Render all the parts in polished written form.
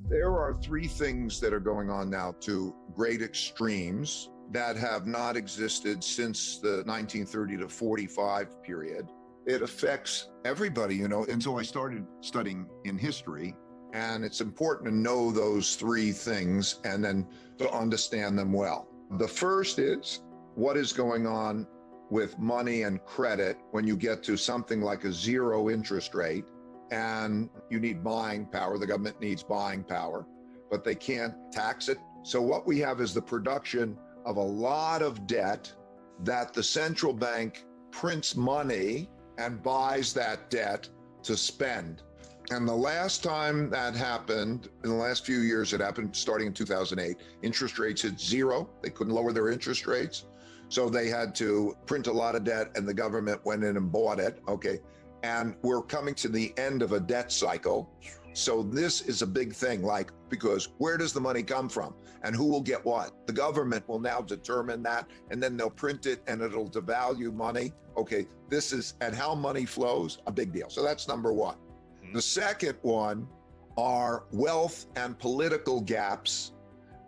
There are three things that are going on now to great extremes that have not existed since the 1930 to 45 period. It affects everybody, and so I started studying in history, and it's important to know those three things and then to understand them well. The first is what is going on with money and credit when you get to something like a zero interest rate and you need buying power. The government needs buying power, but they can't tax it. So what we have is the production of a lot of debt that the central bank prints money and buys that debt to spend. And the last time that happened, in the last few years, it happened starting in 2008, interest rates hit zero. They couldn't lower their interest rates. So they had to print a lot of debt and the government went in and bought it. Okay. And we're coming to the end of a debt cycle. So this is a big thing, because where does the money come from and who will get what? The government will now determine that, and then they'll print it and it'll devalue money. Okay, and how money flows, a big deal. So that's number one. The second one are wealth and political gaps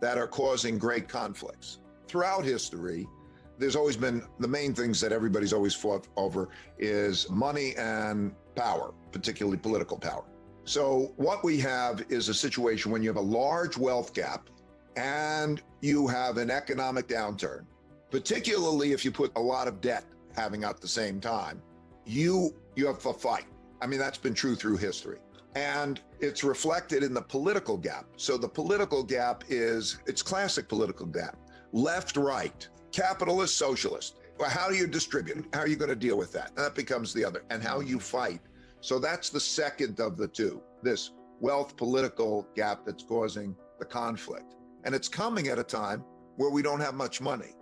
that are causing great conflicts. Throughout history, there's always been the main things that everybody's always fought over is money and power, particularly political power. So what we have is a situation when you have a large wealth gap and you have an economic downturn, particularly if you put a lot of debt having at the same time, you have a fight. I mean, that's been true through history. And it's reflected in the political gap. So the political gap it's classic political gap, left, right, capitalist, socialist. Well, how do you distribute it? How are you going to deal with that? And that becomes the other, and how you fight. So that's the second of the two, this wealth political gap that's causing the conflict. And it's coming at a time where we don't have much money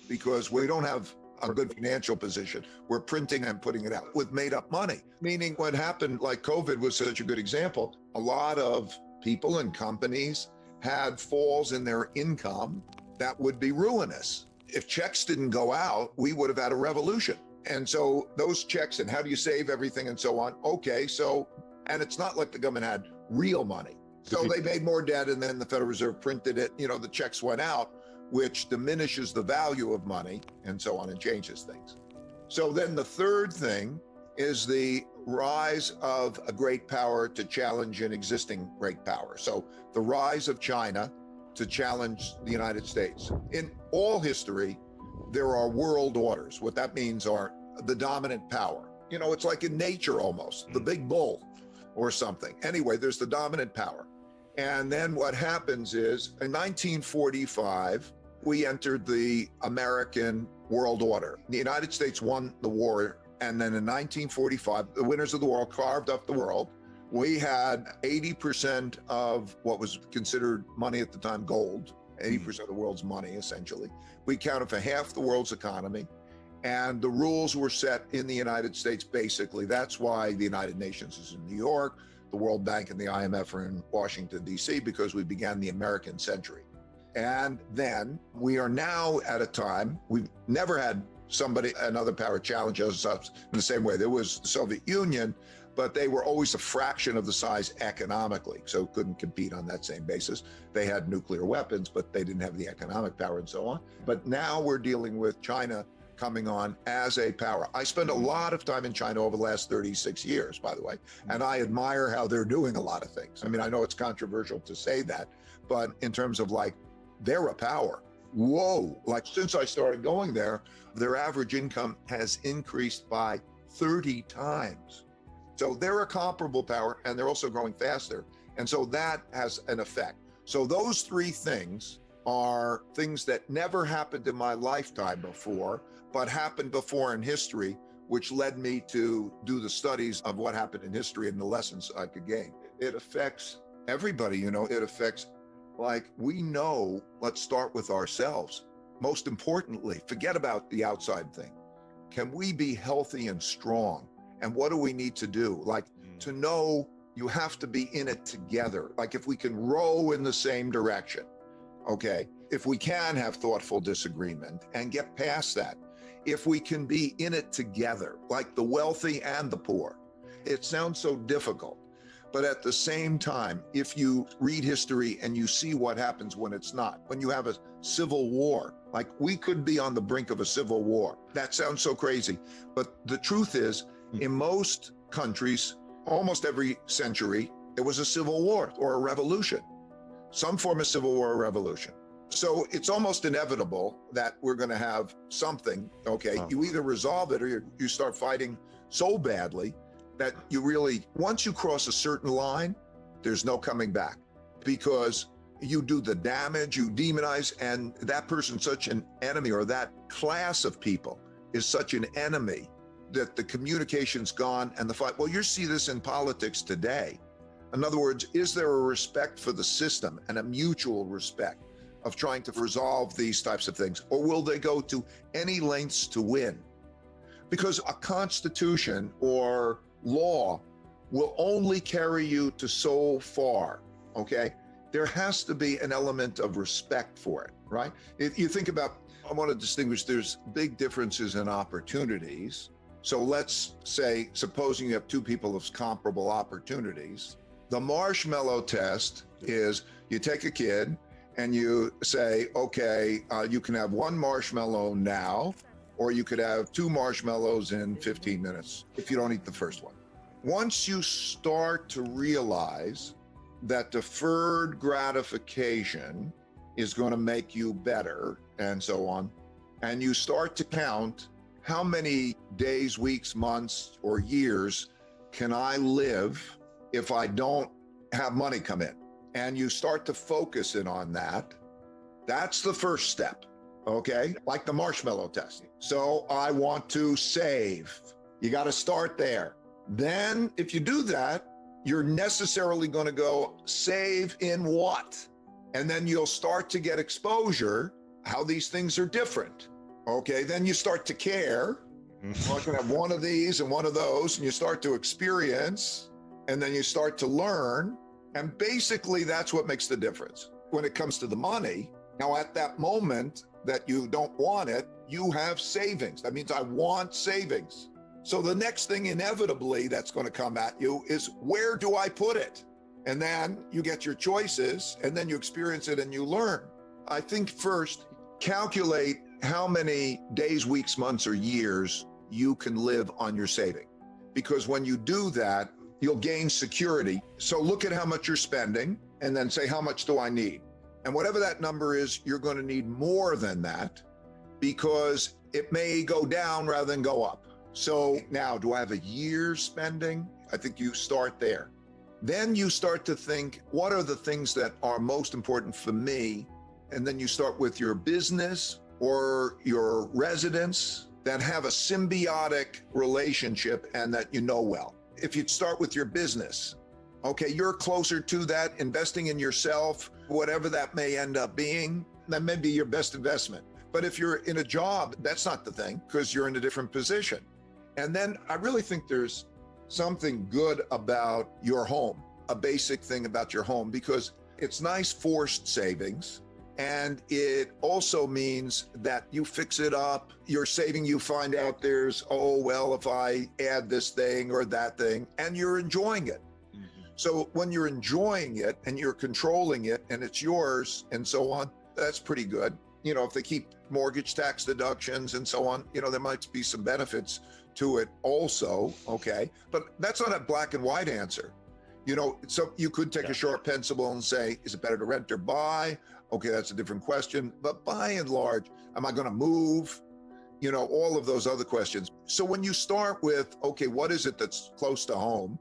because we don't have a good financial position. We're printing and putting it out with made up money, meaning what happened, like COVID was such a good example. A lot of people and companies had falls in their income that would be ruinous. If checks didn't go out, we would have had a revolution. And so those checks and how do you save everything and so on. Okay, and it's not like the government had real money. So they made more debt and then the Federal Reserve printed it, the checks went out, which diminishes the value of money and so on and changes things. So then the third thing is the rise of a great power to challenge an existing great power. So the rise of China to challenge the United States. In all history, there are world orders. What that means are the dominant power. It's like in nature almost, the big bull or something. Anyway, there's the dominant power. And then what happens is in 1945, we entered the American world order. The United States won the war. And then in 1945, the winners of the war carved up the world. We had 80% of what was considered money at the time, gold, 80% of the world's money, essentially. We counted for half the world's economy. And the rules were set in the United States, basically. That's why the United Nations is in New York. The World Bank and the IMF are in Washington, D.C., because we began the American century. And then we are now at a time, we've never had another power challenge us in the same way. There was the Soviet Union, but they were always a fraction of the size economically, so couldn't compete on that same basis. They had nuclear weapons, but they didn't have the economic power and so on. But now we're dealing with China coming on as a power. I spent a lot of time in China over the last 36 years, by the way, and I admire how they're doing a lot of things. I mean, I know it's controversial to say that, but in terms of they're a power. Whoa, since I started going there, their average income has increased by 30 times. So they're a comparable power and they're also growing faster. And so that has an effect. So those three things are things that never happened in my lifetime before, but happened before in history, which led me to do the studies of what happened in history and the lessons I could gain. It affects everybody, it affects, we know, let's start with ourselves. Most importantly, forget about the outside thing. Can we be healthy and strong? And what do we need to do? To know you have to be in it together. If we can row in the same direction, okay? If we can have thoughtful disagreement and get past that, if we can be in it together, like the wealthy and the poor. It sounds so difficult, But at the same time, if you read history and you see what happens when it's not, when you have a civil war, like we could be on the brink of a civil war. That sounds so crazy. But the truth is, in most countries, almost every century, there was a civil war or a revolution, some form of civil war or revolution. So it's almost inevitable that we're going to have something, okay? Wow. You either resolve it or you start fighting so badly that you really, once you cross a certain line, there's no coming back, because you do the damage, you demonize, and that person's such an enemy, or that class of people is such an enemy that the communication's gone and the fight. Well, you see this in politics today. In other words, is there a respect for the system and a mutual respect of trying to resolve these types of things? Or will they go to any lengths to win? Because a constitution or law will only carry you to so far, okay? There has to be an element of respect for it, right? If you think about, I want to distinguish, there's big differences in opportunities. So let's say, supposing you have two people of comparable opportunities, the marshmallow test is you take a kid and you say, okay, you can have one marshmallow now, or you could have two marshmallows in 15 minutes if you don't eat the first one. Once you start to realize that deferred gratification is going to make you better and so on, and you start to count how many days, weeks, months, or years can I live if I don't have money come in, and you start to focus in on that, that's the first step, okay? Like the marshmallow test. So I want to save. You got to start there. Then if you do that, you're necessarily going to go save in what? And then you'll start to get exposure, how these things are different. Okay, then you start to care. Well, I can have one of these and one of those, and you start to experience, and then you start to learn. And basically that's what makes the difference. When it comes to the money, now at that moment that you don't want it, you have savings. That means I want savings. So the next thing inevitably that's going to come at you is, where do I put it? And then you get your choices, and then you experience it and you learn. I think first, calculate how many days, weeks, months, or years you can live on your saving. Because when you do that, you'll gain security. So look at how much you're spending and then say, how much do I need? And whatever that number is, you're going to need more than that, because it may go down rather than go up. So now, do I have a year's spending? I think you start there. Then you start to think, what are the things that are most important for me? And then you start with your business or your residence that have a symbiotic relationship and that you know well. If you start with your business, okay, you're closer to that, investing in yourself, whatever that may end up being, that may be your best investment. But if you're in a job, that's not the thing, because you're in a different position. And then I really think there's something good about your home, a basic thing about your home, because it's nice forced savings. And it also means that you fix it up, you're saving, you find out there's, oh, well, if I add this thing or that thing, and you're enjoying it. So when you're enjoying it and you're controlling it and it's yours and so on, that's pretty good. You know, if they keep mortgage tax deductions and so on, you know, there might be some benefits to it also, okay? But that's not a black and white answer. You know, so you could take a short pencil and say, is it better to rent or buy? Okay, that's a different question. But by and large, am I going to move? You know, all of those other questions. So when you start with, okay, what is it that's close to home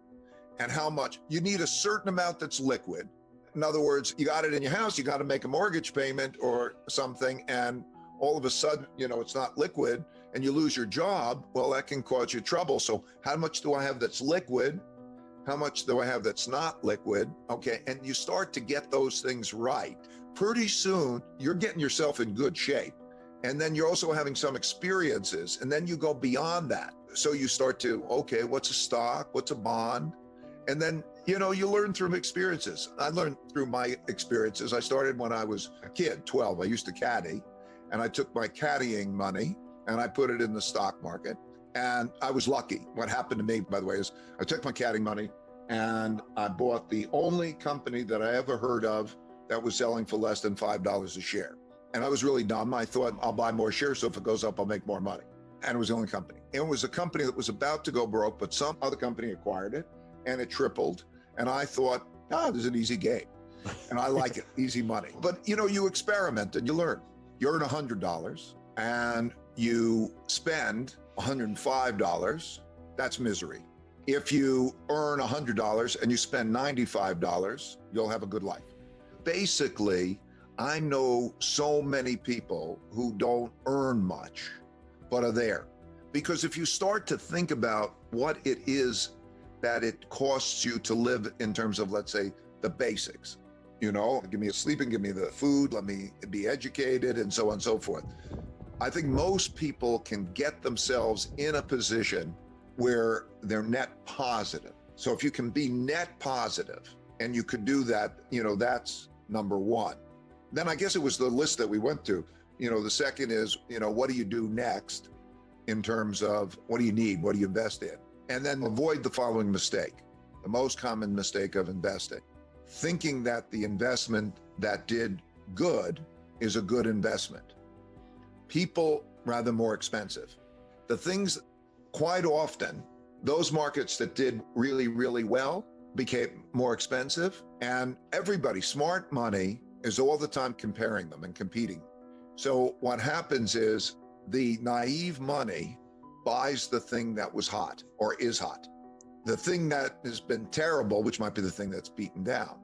and how much? You need a certain amount that's liquid. In other words, you got it in your house, you got to make a mortgage payment or something, and all of a sudden, you know, it's not liquid and you lose your job. Well, that can cause you trouble. So how much do I have that's liquid? How much do I have that's not liquid? Okay, and you start to get those things right. Pretty soon, you're getting yourself in good shape. And then you're also having some experiences, and then you go beyond that. So you start to, okay, what's a stock? What's a bond? And then, you know, you learn through experiences. I learned through my experiences. I started when I was a kid, 12. I used to caddy, and I took my caddying money and I put it in the stock market. And I was lucky. What happened to me, by the way, is I took my caddying money And I bought the only company that I ever heard of that was selling for less than $5 a share. And I was really dumb. I thought I'll buy more shares, so if it goes up, I'll make more money. And it was the only company. It was a company that was about to go broke, but some other company acquired it and it tripled. And I thought, this is an easy game. And I like it, easy money. But you experiment and you learn. You earn $100 and you spend $105, that's misery. If you earn $100 and you spend $95, you'll have a good life. Basically, I know so many people who don't earn much, but are there. Because if you start to think about what it is that it costs you to live in terms of, let's say, the basics, give me sleeping, give me the food, let me be educated, and so on and so forth. I think most people can get themselves in a position where they're net positive. So if you can be net positive and you could do that, that's number one. Then I guess it was the list that we went through. The second is, what do you do next in terms of what do you need? What do you invest in? And then avoid the following mistake, the most common mistake of investing, thinking that the investment that did good is a good investment. People rather more expensive. The things quite often, those markets that did really, really well became more expensive, and everybody, smart money is all the time comparing them and competing. So what happens is the naive money buys the thing that was hot or is hot. The thing that has been terrible, which might be the thing that's beaten down.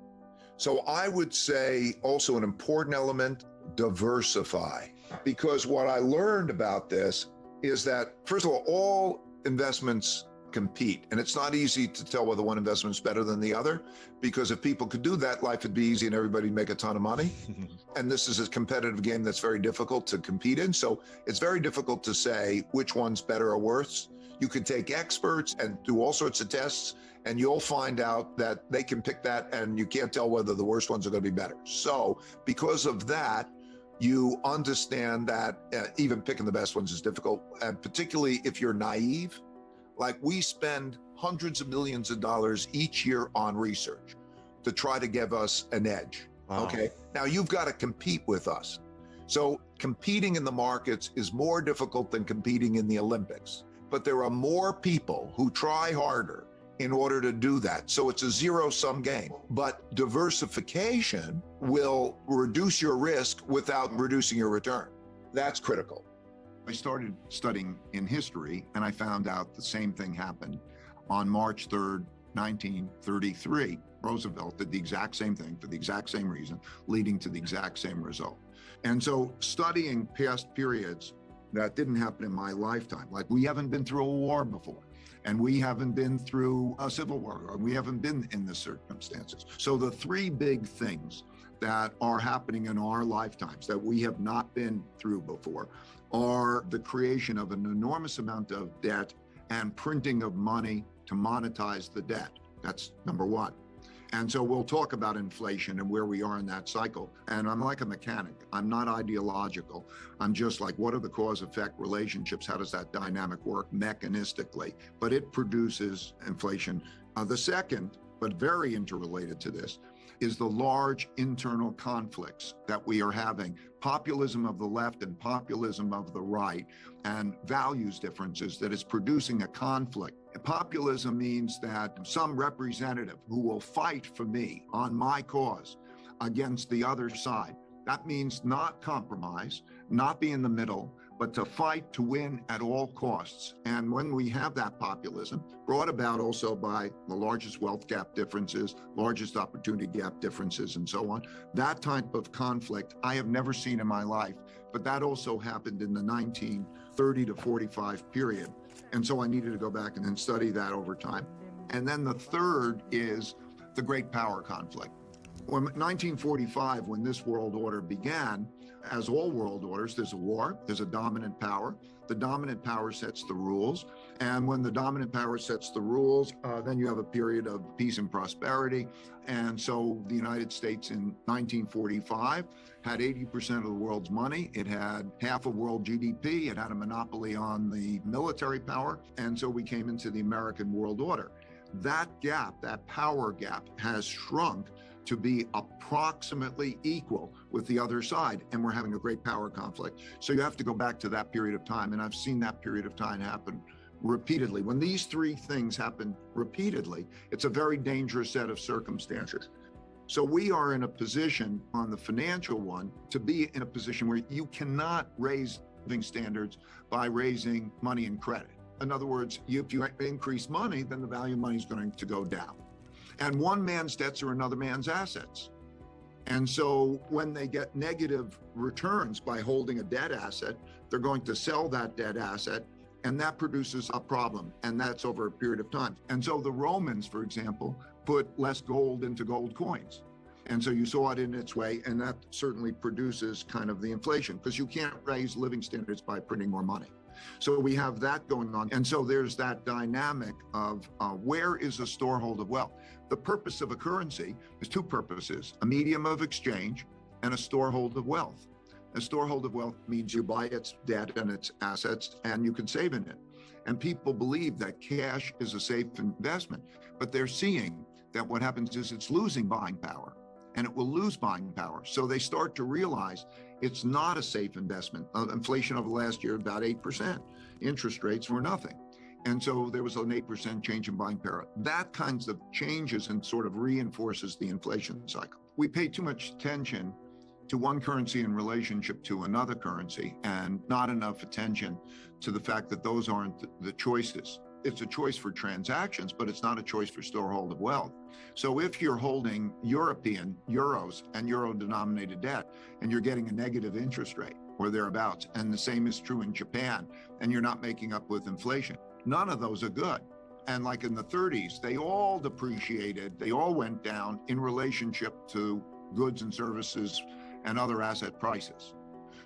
So I would say also an important element, diversify. Because what I learned about this is that, first of all investments compete. And it's not easy to tell whether one investment is better than the other, because if people could do that, life would be easy and everybody'd make a ton of money. And this is a competitive game that's very difficult to compete in. So it's very difficult to say which one's better or worse. You could take experts and do all sorts of tests, and you'll find out that they can pick that, and you can't tell whether the worst ones are going to be better. So because of that, you understand that even picking the best ones is difficult, and particularly if you're naive. Like, we spend hundreds of millions of dollars each year on research to try to give us an edge. Wow. Okay. Now you've got to compete with us. So competing in the markets is more difficult than competing in the Olympics, but there are more people who try harder in order to do that. So it's a zero-sum game, but diversification will reduce your risk without reducing your return. That's critical. I started studying in history, and I found out the same thing happened on March 3rd, 1933. Roosevelt did the exact same thing for the exact same reason, leading to the exact same result. And so studying past periods that didn't happen in my lifetime, like we haven't been through a war before, and we haven't been through a civil war, or we haven't been in the circumstances. So the three big things that are happening in our lifetimes that we have not been through before are the creation of an enormous amount of debt and printing of money to monetize the debt. That's number one. And so we'll talk about inflation and where we are in that cycle. And I'm like a mechanic. I'm not ideological. I'm just like, what are the cause-effect relationships? How does that dynamic work mechanistically? But it produces inflation. The second, but very interrelated to this, is the large internal conflicts that we are having. Populism of the left and populism of the right, and values differences that is producing a conflict. Populism means that some representative who will fight for me on my cause against the other side. That means not compromise, not be in the middle, but to fight to win at all costs. And when we have that populism, brought about also by the largest wealth gap differences, largest opportunity gap differences, and so on, that type of conflict I have never seen in my life, but that also happened in the 1930 to 45 period. And so I needed to go back and then study that over time. And then the third is the great power conflict. When 1945, when this world order began, as all world orders, there's a war, there's a dominant power. The dominant power sets the rules. And when the dominant power sets the rules, then you have a period of peace and prosperity. And so the United States in 1945 had 80% of the world's money. It had half of world GDP. It had a monopoly on the military power. And so we came into the American world order. that gap, that power gap, has shrunk to be approximately equal with the other side, and we're having a great power conflict. So you have to go back to that period of time, and I've seen that period of time happen repeatedly. When these three things happen repeatedly, it's a very dangerous set of circumstances. So we are in a position on the financial one to be in a position where you cannot raise living standards by raising money and credit. In other words, if you increase money, then the value of money is going to go down. And one man's debts are another man's assets. And so when they get negative returns by holding a debt asset, they're going to sell that debt asset, and that produces a problem, and that's over a period of time. And so the Romans, for example, put less gold into gold coins. And so you saw it in its way, and that certainly produces kind of the inflation, because you can't raise living standards by printing more money. So we have that going on. And so there's that dynamic of where is a storehold of wealth? The purpose of a currency is two purposes: a medium of exchange and a storehold of wealth. A storehold of wealth means you buy its debt and its assets, and you can save in it. And people believe that cash is a safe investment, but they're seeing that what happens is it's losing buying power, and it will lose buying power. So they start to realize it's not a safe investment. Inflation over the last year, about 8%. Interest rates were nothing. And so there was an 8% change in buying power. That kinds of changes and sort of reinforces the inflation cycle. We pay too much attention to one currency in relationship to another currency, and not enough attention to the fact that those aren't the choices. It's a choice for transactions, but it's not a choice for storehold of wealth. So if you're holding European euros and euro-denominated debt, and you're getting a negative interest rate or thereabouts, and the same is true in Japan, and you're not making up with inflation, none of those are good. And like in the 30s, they all depreciated, they all went down in relationship to goods and services and other asset prices.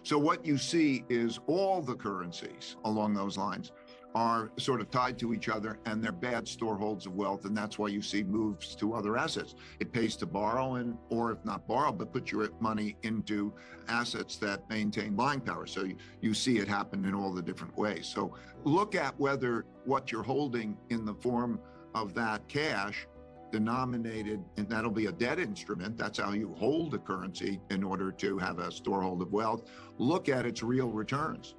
So what you see is all the currencies along those lines are sort of tied to each other, and they're bad storeholds of wealth. And that's why you see moves to other assets. It pays to borrow, or if not borrow, but put your money into assets that maintain buying power. So you see it happen in all the different ways. So look at whether what you're holding in the form of that cash denominated, and that'll be a debt instrument. That's how you hold a currency in order to have a storehold of wealth. Look at its real returns.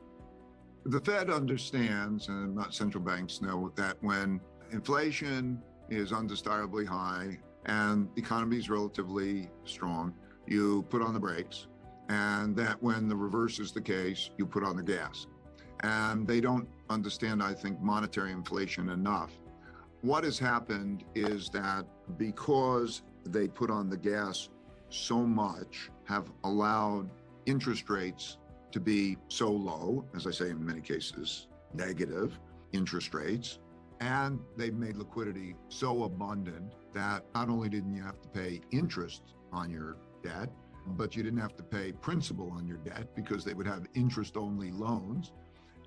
The Fed understands, and central banks know, that when inflation is undesirably high and the economy is relatively strong, you put on the brakes, and that when the reverse is the case, you put on the gas. And they don't understand, I think, monetary inflation enough. What has happened is that because they put on the gas so much, have allowed interest rates to be so low, as I say, in many cases, negative interest rates. And they've made liquidity so abundant that not only didn't you have to pay interest on your debt, but you didn't have to pay principal on your debt, because they would have interest-only loans,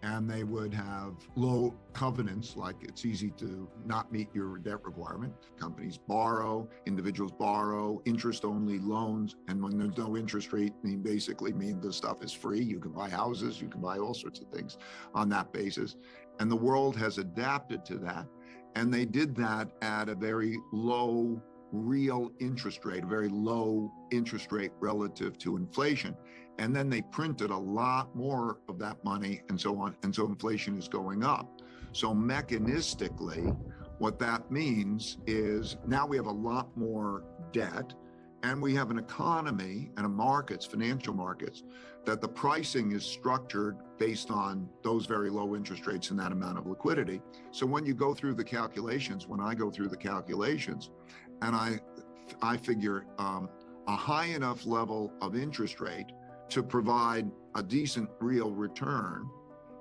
and they would have low covenants, like it's easy to not meet your debt requirement. Companies borrow, individuals borrow, interest-only loans, and when there's no interest rate, basically mean the stuff is free. You can buy houses, you can buy all sorts of things on that basis. And the world has adapted to that, and they did that at a very low real interest rate, a very low interest rate relative to inflation. And then they printed a lot more of that money and so on. And so inflation is going up. So mechanistically, what that means is now we have a lot more debt, and we have an economy and a markets, financial markets, that the pricing is structured based on those very low interest rates and that amount of liquidity. So when you go through the calculations, when I go through the calculations, and I figure a high enough level of interest rate to provide a decent real return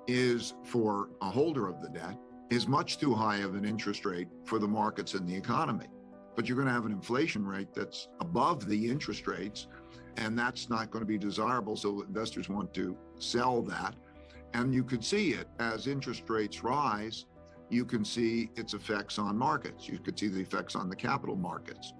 is, for a holder of the debt, is much too high of an interest rate for the markets and the economy. But you're going to have an inflation rate that's above the interest rates, and that's not going to be desirable. So investors want to sell that. And you could see it as interest rates rise. You can see its effects on markets. You could see the effects on the capital markets.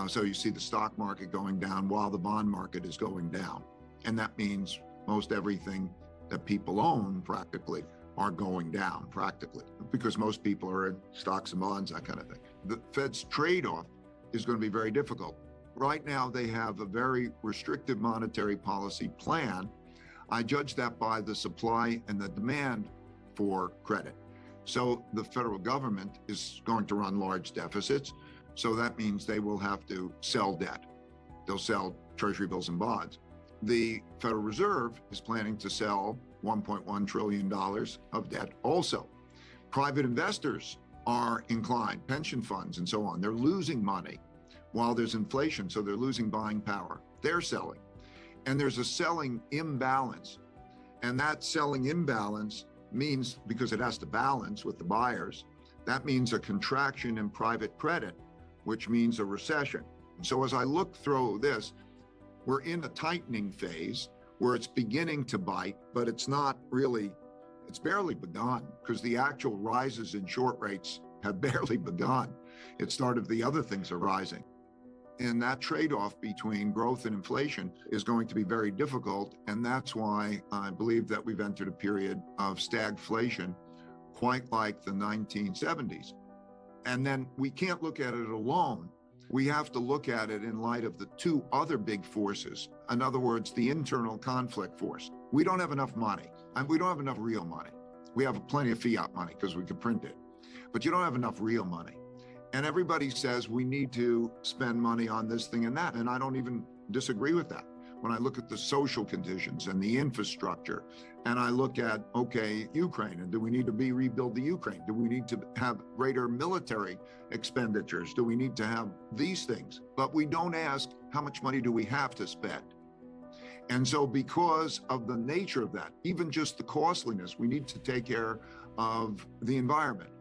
So you see the stock market going down while the bond market is going down. And that means most everything that people own practically are going down practically, because most people are in stocks and bonds, that kind of thing. the Fed's trade-off is going to be very difficult. Right now, they have a very restrictive monetary policy plan. I judge that by the supply and the demand for credit. So the federal government is going to run large deficits. So that means they will have to sell debt. They'll sell treasury bills and bonds. The Federal Reserve is planning to sell $1.1 trillion of debt also. Private investors are inclined, pension funds and so on, they're losing money while there's inflation, so they're losing buying power. They're selling. And there's a selling imbalance. And that selling imbalance means, because it has to balance with the buyers, that means a contraction in private credit, which means a recession. So as I look through this, we're in a tightening phase where it's beginning to bite, but it's not really, it's barely begun, because the actual rises in short rates have barely begun. It started, the other things are rising. And that trade-off between growth and inflation is going to be very difficult. And that's why I believe that we've entered a period of stagflation, quite like the 1970s. And then we can't look at it alone. We have to look at it in light of the two other big forces. In other words, the internal conflict force. We don't have enough money, and we don't have enough real money. We have plenty of fiat money because we can print it, but you don't have enough real money. And everybody says we need to spend money on this thing and that. And I don't even disagree with that. When I look at the social conditions and the infrastructure, and I look at, okay, Ukraine, and do we need to rebuild the Ukraine? Do we need to have greater military expenditures? Do we need to have these things? But we don't ask, how much money do we have to spend? And so because of the nature of that, even just the costliness, we need to take care of the environment.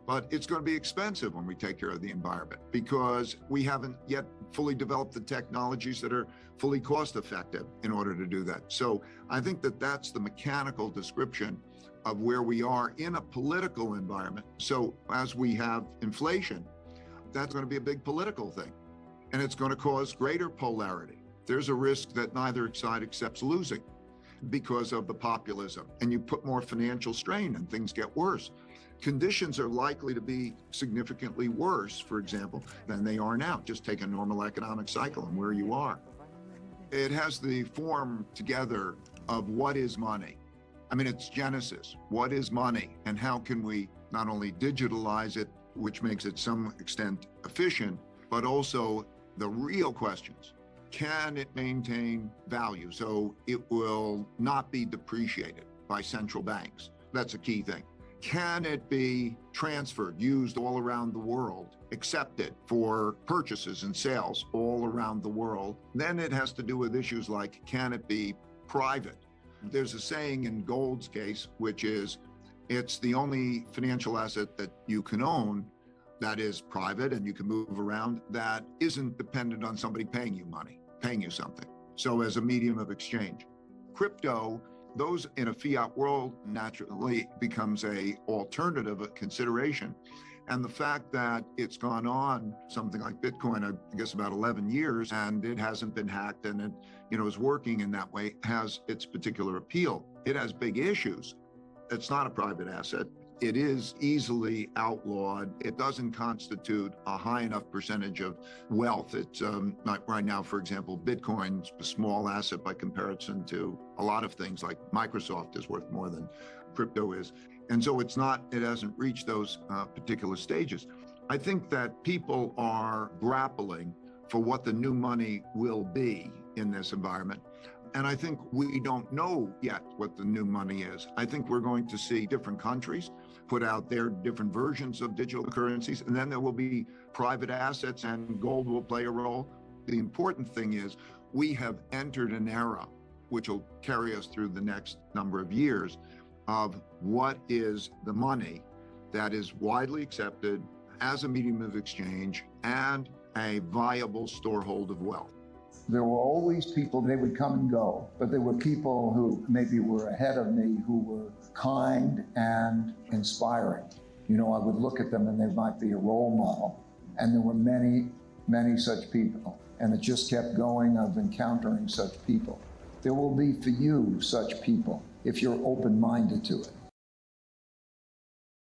But it's going to be expensive when we take care of the environment, because we haven't yet fully developed the technologies that are fully cost effective in order to do that. So I think that that's the mechanical description of where we are in a political environment. So as we have inflation, that's going to be a big political thing, and it's going to cause greater polarity. There's a risk that neither side accepts losing because of the populism, and you put more financial strain and things get worse. Conditions are likely to be significantly worse, for example, than they are now. Just take a normal economic cycle and where you are. It has the form together of what is money. I mean, it's Genesis. What is money? And how can we not only digitalize it, which makes it some extent efficient, but also the real questions. Can it maintain value so it will not be depreciated by central banks? That's a key thing. Can it be transferred, used all around the world, accepted for purchases and sales all around the world? Then it has to do with issues like, can it be private? There's a saying in gold's case, which is, it's the only financial asset that you can own that is private and you can move around, that isn't dependent on somebody paying you money, paying you something. So as a medium of exchange. Crypto, those in a fiat world naturally becomes a alternative a consideration. And the fact that it's gone on something like Bitcoin, I guess about 11 years, and it hasn't been hacked and it, is working in that way, has its particular appeal. It has big issues. It's not a private asset. It is easily outlawed. It doesn't constitute a high enough percentage of wealth. It's not right now, for example, Bitcoin's a small asset by comparison to a lot of things, like Microsoft is worth more than crypto is. And so it hasn't reached those particular stages. I think that people are grappling for what the new money will be in this environment. And I think we don't know yet what the new money is. I think we're going to see different countries put out their different versions of digital currencies, and then there will be private assets and gold will play a role. The important thing is we have entered an era which will carry us through the next number of years of what is the money that is widely accepted as a medium of exchange and a viable storehold of wealth. There were always people, they would come and go, but there were people who maybe were ahead of me who were kind and inspiring. I would look at them and they might be a role model. And there were many, many such people. And it just kept going of encountering such people. There will be for you such people if you're open-minded to it.